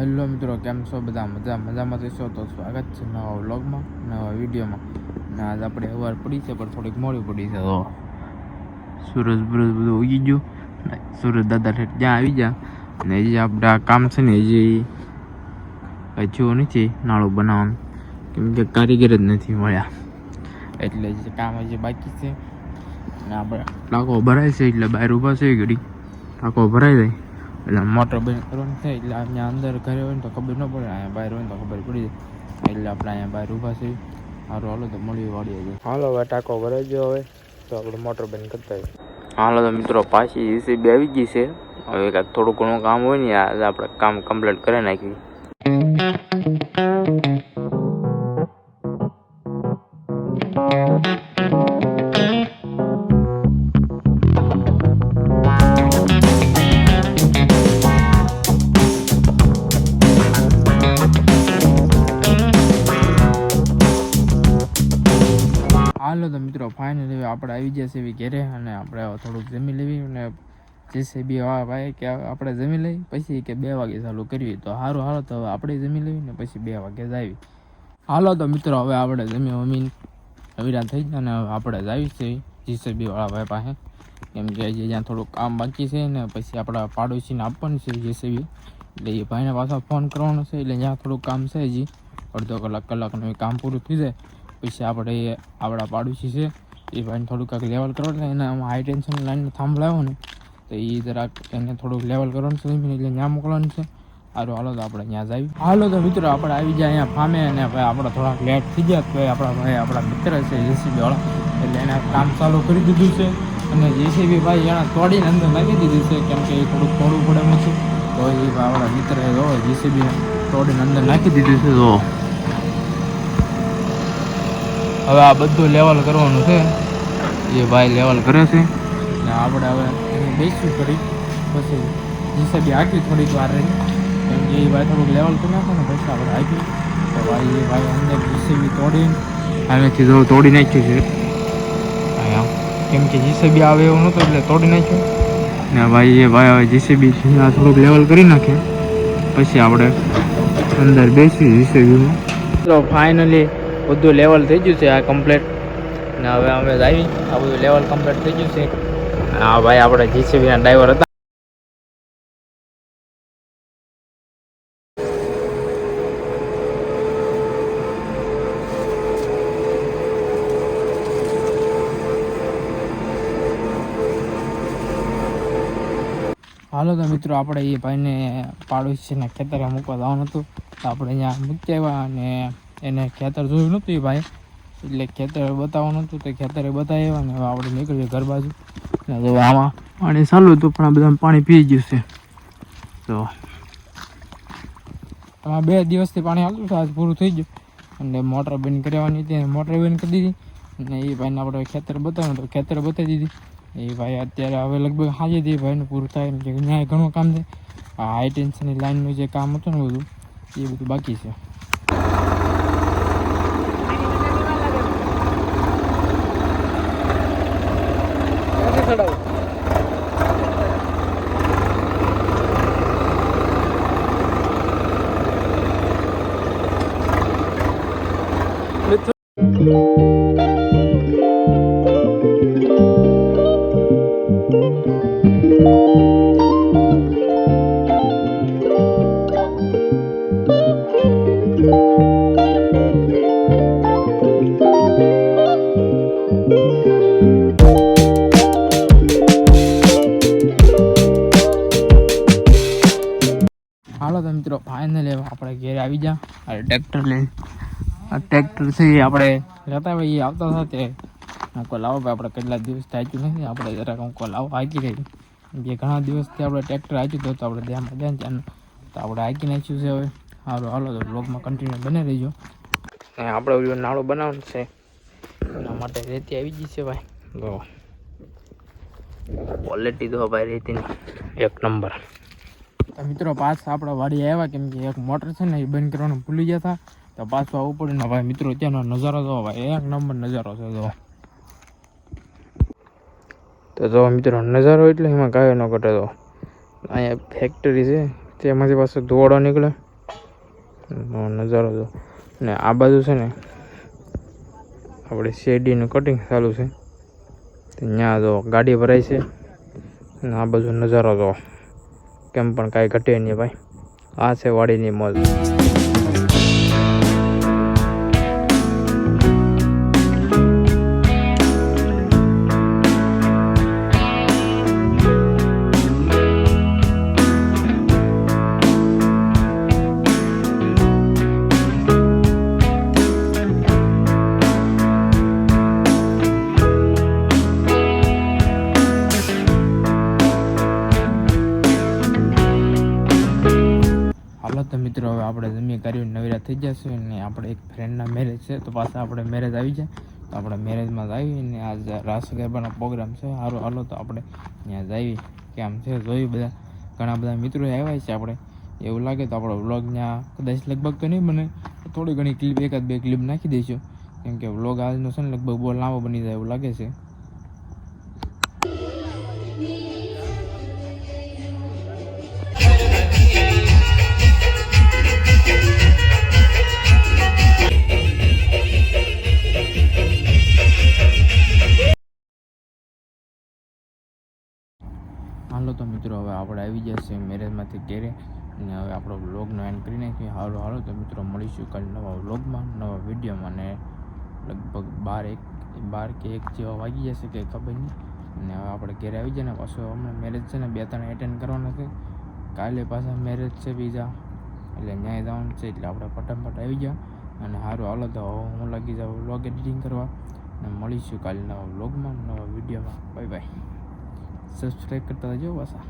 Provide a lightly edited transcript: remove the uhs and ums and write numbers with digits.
Hello મિત્રો, કેમ છો બધા? મજામાં થશો તો સ્વાગત છે નવા વ્લોગમાં, નવા વિડીયોમાં. ને આજ આપણે સવાર પડી છે, પણ થોડીક મોડી પડી છે. તો સૂરજ બધું ઉગી ગયું, સૂરજ દાદા ઠેઠ જ્યાં આવી ગયા. અને હજી આપણે આ કામ છે ને હજી થયું નથી નાળું બનાવવાનું, કેમ કે કારીગર જ નથી મળ્યા, એટલે જે કામ હજી બાકી છે. અને આપણે ટાંકો ભરાય છે એટલે બહાર ઊભા છે ઘડી, ટાંકો ભરાઈ જાય એટલે મોટર બંધ કરવાની થાય. એટલે અહીંયા અંદર ઘરે હોય ને તો ખબર ન પડે, અહીંયા બહાર હોય ને તો ખબર પડી જાય. એટલે આપણે અહીંયા બહાર ઊભા છીએ. સારું, હાલો તો મળી વાળીએ. હાલો હવે ટાંકો ભરાઈ ગયો, હવે તો આપણે મોટર બંધ કરતા હોય. હાલો તો મિત્રો, પાછી જેસીબી આવી ગઈ છે. હવે કાંઈક થોડું ઘણું કામ હોય ને આજે આપણે કામ કમ્પ્લીટ કરી નાખ્યું. હાલો તો મિત્રો, ફાઇનલી આપણે આવી જશે એવી ઘેરે, અને આપણે થોડુંક જમી લેવી. અને જેસીબી ભાઈ કે આપણે જમી લઈ પછી કે 2 વાગે ચાલુ કરવી. તો સારું, હાલો તો હવે આપણે જમી લેવી ને પછી 2 વાગે જ આવી. હાલો તો મિત્રો, હવે આપણે જમી અવિરા થઈ ગયા ને હવે આપણે જ આવી છે જેસીબી વાળા ભાઈ પાસે, કેમ કે હજી જ્યાં થોડુંક કામ બાકી છે ને પછી આપણા પાડોશીને આપવાનું છે જેસીબી. એટલે એ ભાઈને પાછા ફોન કરવાનો છે, એટલે જ્યાં થોડુંક કામ છે હજી અડધો કલાકનું કામ પૂરું થઈ જાય પછી આપણે આપણા પાડોશી છે એ ભાઈને થોડુંક કાંઈક લેવલ કરવાનું. એને આમાં હાઈ ટેન્શન લાઈનનો થાંભલો લાવ્યો ને, તો એ જરાક એને થોડુંક લેવલ કરવાનું છે, એટલે ત્યાં મોકલવાનું છે. સારું, હાલો તો આપણે ત્યાં જ આવી. હાલો તો મિત્રો, આપણે આવી જાય અહીંયા ફામે, અને ભાઈ આપણે થોડાક લેટ થઈ ગયા તો આપણા મિત્ર છે જેસીબી વાળા, એટલે એને કામ ચાલુ કરી દીધું છે. અને જેસીબી ભાઈ એને તોડીને અંદર નાખી દીધું છે, કેમ કે એ થોડુંક તોડવું પડે એમ છે. તો એ આપણા મિત્રએ જેસીબી તોડીને અંદર નાખી દીધું છે. તો હવે આ બધું લેવલ કરવાનું છે, એ ભાઈ લેવલ કરે છે. ને આપણે હવે એને બેસવું કરી પછી જેસીબી હાંકી થોડીક વાર રહી, કેમ કે એ ભાઈ થોડુંક લેવલ કરી નાખો ને પછી આપણે હાંકી. તો ભાઈ એ ભાઈ અંદર જેસીબી તોડીને આનાથી તોડી નાખ્યું છે અહીંયા, કેમ કે જેસીબી આવે એવું નહોતું એટલે તોડી નાખ્યું. ને ભાઈ એ ભાઈ હવે જેસીબી થોડુંક લેવલ કરી નાખે પછી આપણે અંદર બેસી જેસીબીમાં. તો ફાઇનલી બધું લેવલ થઈ ગયું છે આ કમ્પ્લીટ. ને હવે અમે આવી, આ બધું લેવલ કમ્પ્લીટ થઈ ગયું છે. હા ભાઈ, આપણે જેસીબીના ડ્રાઈવર હતા. હાલો તો મિત્રો, આપણે એ ભાઈને પાડોશીના ખેતરે મૂકવા જવાનું હતું, તો આપણે અહીંયા મૂકી આવ્યા. અને એને ખેતર જોયું નહોતું એ ભાઈ, એટલે ખેતર બતાવવાનું હતું, તો ખેતરે બતાવી આવ્યા. ને હવે આપણે નીકળીએ ઘર બાજુ. ને તો આમાં પાણી ચાલુ હતું, પણ આ બધા પાણી પી ગયું છે. તો આમાં 2 દિવસથી પાણી આવતું હતું, આજ પૂરું થઈ ગયું. અને મોટર બંધ કરવાની હતી, મોટર બંધ કરી દીધી. અને એ ભાઈને આપણે ખેતર બતાવવાનું તો ખેતર બતાવી દીધી. એ ભાઈ અત્યારે હવે લગભગ સાંજે એ ભાઈનું પૂરું થાય, એમ કે ત્યાં ઘણું કામ છે. આ હાઈ ટેન્શનની લાઈનનું જે કામ હતું ને બધું, એ બધું બાકી છે. હાલો તો મિત્રો, ફાઇનલી આપણે ઘેર આવી જા. ટ્રેક્ટર લઈને, આ ટ્રેક્ટર છે એ આપણે રહેતા હોય એ આવતા હતા તે અંકો લાવો ભાઈ, આપણે કેટલા દિવસ થાક્યું નથી, આપણે જરાક અંકો લાવો હાકી રહી. જે ઘણા દિવસથી આપણે ટ્રેક્ટર હાક્યું હતું, તો આપણે ધ્યાનમાં ધ્યાન ત્યાંનું તો આપણે હાકી નાખ્યું છે હવે. સારું, હાલો તો બ્લોગમાં કન્ટિન્યુ બને રહીજો. આપણે ઓલું નાળું બનાવવાનું છે, એના માટે રેતી આવી ગઈ છે ભાઈ. તો ક્વોલિટી તો ભાઈ રેતીની 1 નંબર. મિત્રો, પાછા આપણે વાડી આવ્યા, કેમ કે એક મોટર છે ને એ બંધ કરવાનું ભૂલી ગયા હતા, તો પાછું આવવું પડે ને ભાઈ. મિત્રો, ત્યાંનો નજારો જો ભાઈ, 1 નંબર નજારો છે. તો જો મિત્રો, નજારો એટલે એમાં કાંઈ ન ઘટે. તો અહીંયા ફેક્ટરી છે, તેમાંથી પાછું ધોવાડો નીકળે. નજારો જો. ને આ બાજુ છે ને આપણે શેરડીનું કટિંગ ચાલુ છે, ત્યાં જો ગાડી ભરાય છે. અને આ બાજુ નજારો જો કેમ પણ કાંઈ ઘટે નહીં ભાઈ. આ છે વાડીની મોજ. હાલો તો મિત્રો, હવે આપણે જમી કરી નવીરા થઈ જશે ને આપણે એક ફ્રેન્ડના મેરેજ છે, તો પાછા આપણે મેરેજ આવી જાય તો આપણે મેરેજમાં જ આવીને આજ રાસ ગરબાનો પ્રોગ્રામ છે. સારું હાલો તો આપણે ત્યાં જઈએ કેમ છે જોયું. બધા ઘણા બધા મિત્રો આવ્યા છે. આપણે એવું લાગે તો આપણો વ્લોગ ત્યાં કદાચ લગભગ તો નહીં બને, થોડી ઘણી ક્લિપ, એકાદ બે ક્લિપ નાખી દઈશું, કેમ કે વ્લોગ આજનો છે ને લગભગ બહુ લાંબો બની જાય એવું લાગે છે. હાલો તો મિત્રો, હવે આપણે આવી જશે મેરેજમાંથી ઘેરે અને હવે આપણો વ્લોગનો એન્ડ કરી નાખીએ. હાલો તો મિત્રો, મળીશું કાલે નવા વ્લોગમાં, નવા વિડીયોમાં. અને લગભગ 12 કે 1 જેવા વાગી જશે કે ખબર નહીં. અને હવે આપણે ઘેરે આવી જાય ને પાછું હમણાં મેરેજ છે ને 2-3 એટેન્ડ કરવાના છે. કાલે પાછા મેરેજ છે બીજા, એટલે ન્યાય જવાનું છે, એટલે આપણે ફટાફટ આવી ગયા. અને સારું હાલો તો હું લાગી જાઉં વ્લોગ એડિટિંગ કરવા. અને મળીશું કાલે નવા વ્લોગમાં, નવા વિડીયોમાં. Bye bye. સબસ્ક્રાઈબ કરતા રહેજો પાછા.